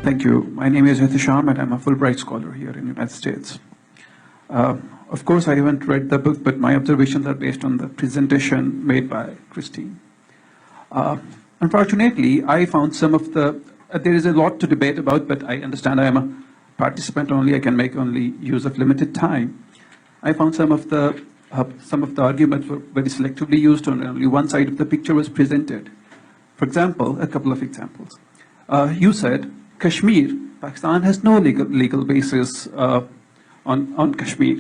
Thank you. My name is Hitisham, and I'm a Fulbright scholar here in the United States. Of course, I haven't read the book, but my observations are based on the presentation made by Christine. Unfortunately, I found some of the, there is a lot to debate about, but I understand I am a participant only. I can make only use of limited time. I found some of the arguments were very selectively used, and only one side of the picture was presented. For example, a couple of examples. You said Kashmir, Pakistan has no legal basis on Kashmir.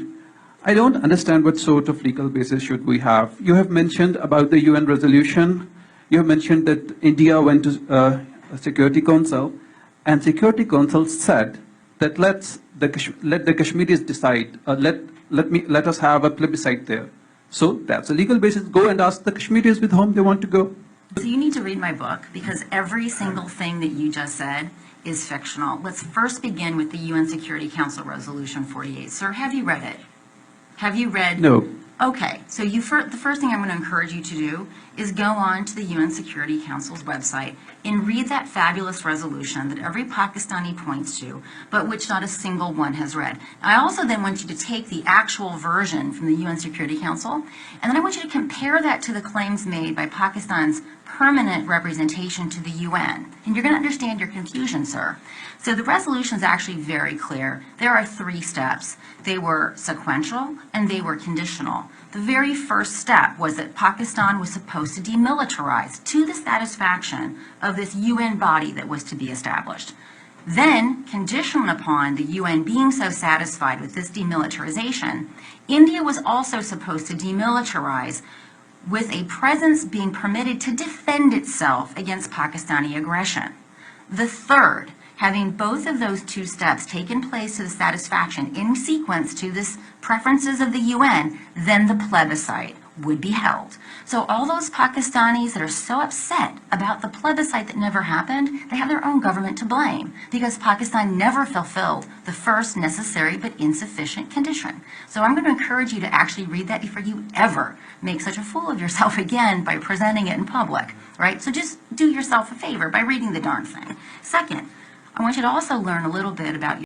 I don't understand what sort of legal basis should we have. You have mentioned about the UN resolution. You have mentioned that India went to a Security Council, and Security Council said that let the Kashmiris decide. Let us have a plebiscite there. So that's a legal basis. Go and ask the Kashmiris with whom they want to go. So you need to read my book, because every single thing that you just said is fictional. Let's first begin with the UN Security Council Resolution 48. Sir, have you read it? Have you read? No. Okay, so the first thing I'm going to encourage you to do is go on to the UN Security Council's website and read that fabulous resolution that every Pakistani points to, but which not a single one has read. I also then want you to take the actual version from the UN Security Council, and then I want you to compare that to the claims made by Pakistan's permanent representation to the UN. And you're going to understand your confusion, sir. So the resolution is actually very clear. There are 3 steps. They were sequential and they were conditional. The very first step was that Pakistan was supposed to demilitarize to the satisfaction of this UN body that was to be established. Then, conditional upon the UN being so satisfied with this demilitarization, India was also supposed to demilitarize with a presence being permitted to defend itself against Pakistani aggression. The third, having both of those 2 steps taken place to the satisfaction in sequence to this preferences of the UN, then the plebiscite would be held. So all those Pakistanis that are so upset about the plebiscite that never happened, they have their own government to blame, because Pakistan never fulfilled the first necessary but insufficient condition. So I'm going to encourage you to actually read that before you ever make such a fool of yourself again by presenting it in public, right? So just do yourself a favor by reading the darn thing. Second, I want you to also learn a little bit about